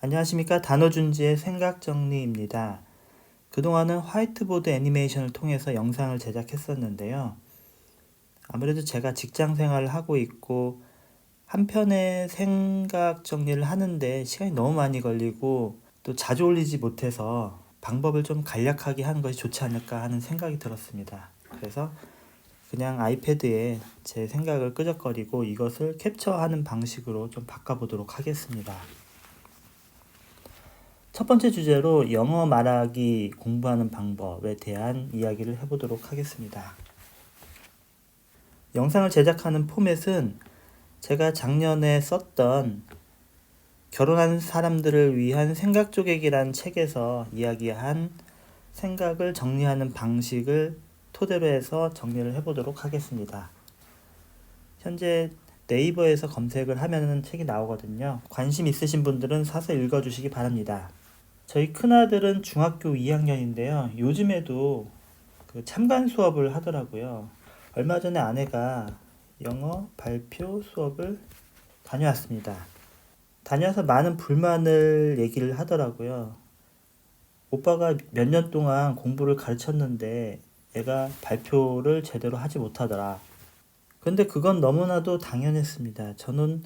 안녕하십니까. 단어준지의 생각정리입니다. 그동안은 화이트보드 애니메이션을 통해서 영상을 제작했었는데요. 아무래도 제가 직장 생활을 하고 있고 한편의 생각 정리를 하는데 시간이 너무 많이 걸리고 또 자주 올리지 못해서 방법을 좀 간략하게 하는 것이 좋지 않을까 하는 생각이 들었습니다. 그래서 그냥 아이패드에 제 생각을 끄적거리고 이것을 캡처하는 방식으로 좀 바꿔보도록 하겠습니다. 첫 번째 주제로 영어 말하기 공부하는 방법에 대한 이야기를 해보도록 하겠습니다. 영상을 제작하는 포맷은 제가 작년에 썼던 결혼한 사람들을 위한 생각 쪼개기란 책에서 이야기한 생각을 정리하는 방식을 토대로 해서 정리를 해보도록 하겠습니다. 현재 네이버에서 검색을 하면 책이 나오거든요. 관심 있으신 분들은 사서 읽어주시기 바랍니다. 저희 큰아들은 중학교 2학년인데요. 요즘에도 그 참관 수업을 하더라고요. 얼마 전에 아내가 영어 발표 수업을 다녀왔습니다. 다녀와서 많은 불만을 얘기를 하더라고요. 오빠가 몇 년 동안 공부를 가르쳤는데 애가 발표를 제대로 하지 못하더라. 근데 그건 너무나도 당연했습니다. 저는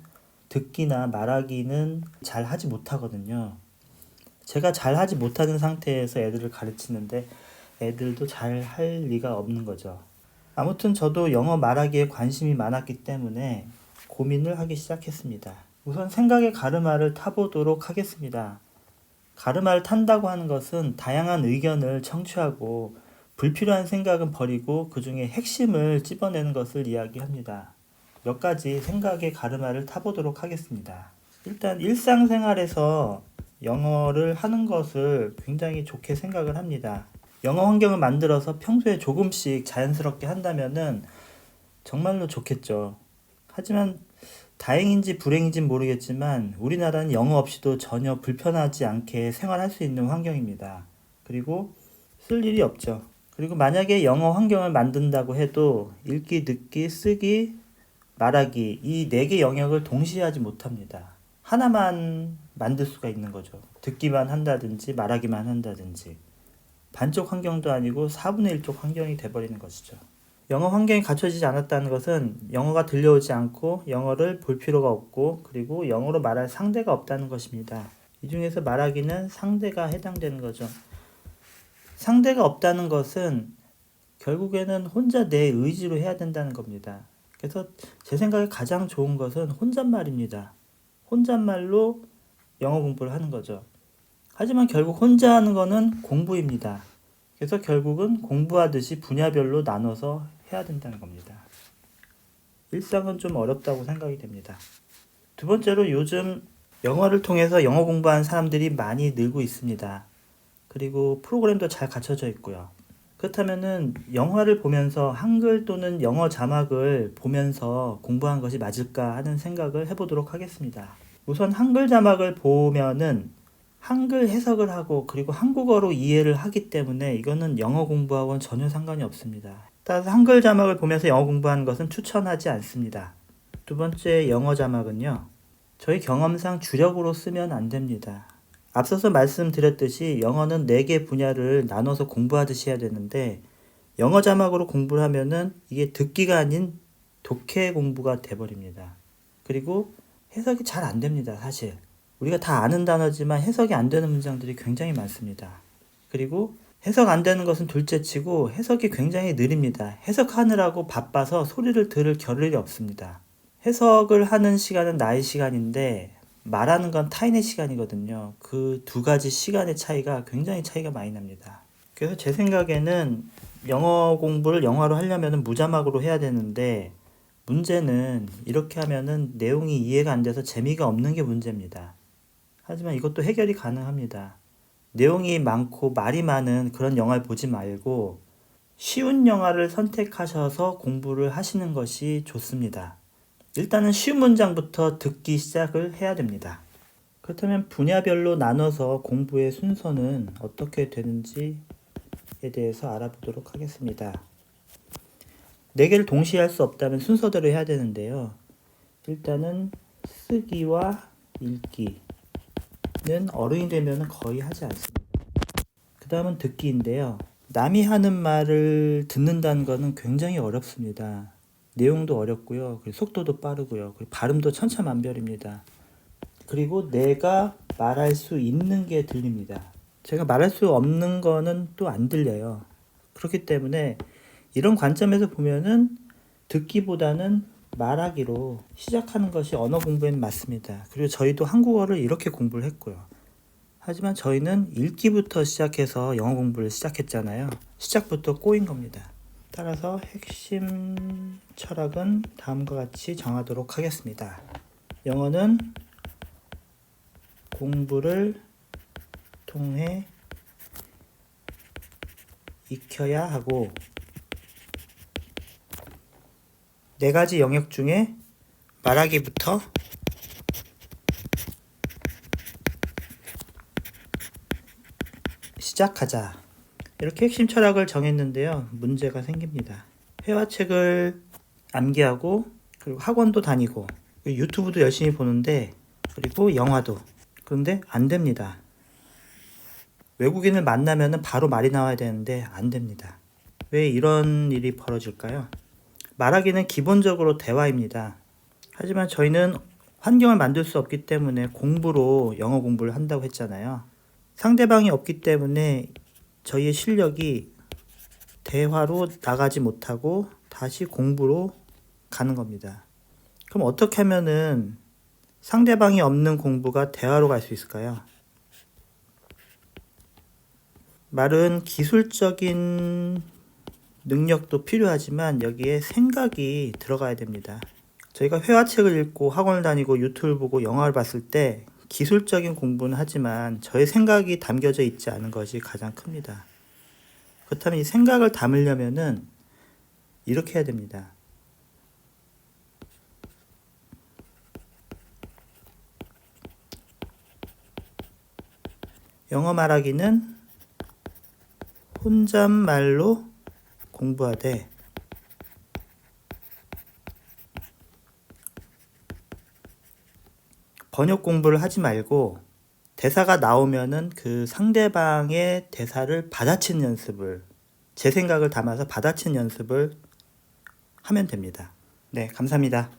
듣기나 말하기는 잘 하지 못하거든요. 제가 잘 하지 못하는 상태에서 애들을 가르치는데 애들도 잘 할 리가 없는 거죠. 아무튼 저도 영어 말하기에 관심이 많았기 때문에 고민을 하기 시작했습니다. 우선 생각의 가르마를 타보도록 하겠습니다. 가르마를 탄다고 하는 것은 다양한 의견을 청취하고 불필요한 생각은 버리고 그 중에 핵심을 찝어내는 것을 이야기합니다. 몇 가지 생각의 가르마를 타보도록 하겠습니다. 일단 일상생활에서 영어를 하는 것을 굉장히 좋게 생각을 합니다. 영어 환경을 만들어서 평소에 조금씩 자연스럽게 한다면은 정말로 좋겠죠. 하지만 다행인지 불행인지는 모르겠지만 우리나라는 영어 없이도 전혀 불편하지 않게 생활할 수 있는 환경입니다. 그리고 쓸 일이 없죠. 그리고 만약에 영어 환경을 만든다고 해도 읽기, 듣기, 쓰기, 말하기 이 4개 영역을 동시에 하지 못합니다. 하나만 만들 수가 있는 거죠. 듣기만 한다든지 말하기만 한다든지 반쪽 환경도 아니고 4분의 1쪽 환경이 돼버리는 것이죠. 영어 환경이 갖춰지지 않았다는 것은 영어가 들려오지 않고 영어를 볼 필요가 없고 그리고 영어로 말할 상대가 없다는 것입니다. 이 중에서 말하기는 상대가 해당되는 거죠. 상대가 없다는 것은 결국에는 혼자 내 의지로 해야 된다는 겁니다. 그래서 제 생각에 가장 좋은 것은 혼잣말입니다. 혼잣말로 영어 공부를 하는 거죠. 하지만 결국 혼자 하는 거는 공부입니다. 그래서 결국은 공부하듯이 분야별로 나눠서 해야 된다는 겁니다. 일상은 좀 어렵다고 생각이 됩니다. 두 번째로 요즘 영어를 통해서 영어 공부하는 사람들이 많이 늘고 있습니다. 그리고 프로그램도 잘 갖춰져 있고요. 그렇다면은 영화를 보면서 한글 또는 영어 자막을 보면서 공부한 것이 맞을까 하는 생각을 해보도록 하겠습니다. 우선 한글 자막을 보면은 한글 해석을 하고 그리고 한국어로 이해를 하기 때문에 이거는 영어 공부하고는 전혀 상관이 없습니다. 따라서 한글 자막을 보면서 영어 공부하는 것은 추천하지 않습니다. 두 번째 영어 자막은요. 저희 경험상 주력으로 쓰면 안 됩니다. 앞서서 말씀드렸듯이 영어는 4개 분야를 나눠서 공부하듯이 해야 되는데 영어 자막으로 공부를 하면은 이게 듣기가 아닌 독해 공부가 돼버립니다. 그리고 해석이 잘 안 됩니다, 사실. 우리가 다 아는 단어지만 해석이 안 되는 문장들이 굉장히 많습니다. 그리고 해석 안 되는 것은 둘째치고 해석이 굉장히 느립니다. 해석하느라고 바빠서 소리를 들을 겨를이 없습니다. 해석을 하는 시간은 나의 시간인데 말하는 건 타인의 시간이거든요. 그 두 가지 시간의 차이가 굉장히 차이가 많이 납니다. 그래서 제 생각에는 영어 공부를 영어로 하려면 무자막으로 해야 되는데 문제는 이렇게 하면은 내용이 이해가 안 돼서 재미가 없는 게 문제입니다. 하지만 이것도 해결이 가능합니다. 내용이 많고 말이 많은 그런 영화를 보지 말고 쉬운 영화를 선택하셔서 공부를 하시는 것이 좋습니다. 일단은 쉬운 문장부터 듣기 시작을 해야 됩니다. 그렇다면 분야별로 나눠서 공부의 순서는 어떻게 되는지에 대해서 알아보도록 하겠습니다. 4개를 동시에 할 수 없다면 순서대로 해야 되는데요. 일단은 쓰기와 읽기, 어른이 되면 거의 하지 않습니다. 그 다음은 듣기인데요. 남이 하는 말을 듣는다는 것은 굉장히 어렵습니다. 내용도 어렵고요. 그리고 속도도 빠르고요. 그리고 발음도 천차만별입니다. 그리고 내가 말할 수 있는 게 들립니다. 제가 말할 수 없는 거는 또 안 들려요. 그렇기 때문에 이런 관점에서 보면은 듣기보다는 말하기로 시작하는 것이 언어 공부에는 맞습니다. 그리고 저희도 한국어를 이렇게 공부를 했고요. 하지만 저희는 읽기부터 시작해서 영어 공부를 시작했잖아요. 시작부터 꼬인 겁니다. 따라서 핵심 철학은 다음과 같이 정하도록 하겠습니다. 영어는 공부를 통해 익혀야 하고, 네 가지 영역 중에 말하기부터 시작하자. 이렇게 핵심 철학을 정했는데요. 문제가 생깁니다. 회화책을 암기하고, 그리고 학원도 다니고, 유튜브도 열심히 보는데, 그리고 영화도. 그런데 안 됩니다. 외국인을 만나면 바로 말이 나와야 되는데 안 됩니다. 왜 이런 일이 벌어질까요? 말하기는 기본적으로 대화입니다. 하지만 저희는 환경을 만들 수 없기 때문에 공부로 영어 공부를 한다고 했잖아요. 상대방이 없기 때문에 저희의 실력이 대화로 나가지 못하고 다시 공부로 가는 겁니다. 그럼 어떻게 하면은 상대방이 없는 공부가 대화로 갈 수 있을까요? 말은 기술적인 능력도 필요하지만 여기에 생각이 들어가야 됩니다. 저희가 회화책을 읽고 학원을 다니고 유튜브를 보고 영화를 봤을 때 기술적인 공부는 하지만 저의 생각이 담겨져 있지 않은 것이 가장 큽니다. 그렇다면 이 생각을 담으려면은 이렇게 해야 됩니다. 영어 말하기는 혼잣말로 공부하되 번역 공부를 하지 말고 대사가 나오면은 그 상대방의 대사를 받아치는 연습을, 제 생각을 담아서 받아치는 연습을 하면 됩니다. 네, 감사합니다.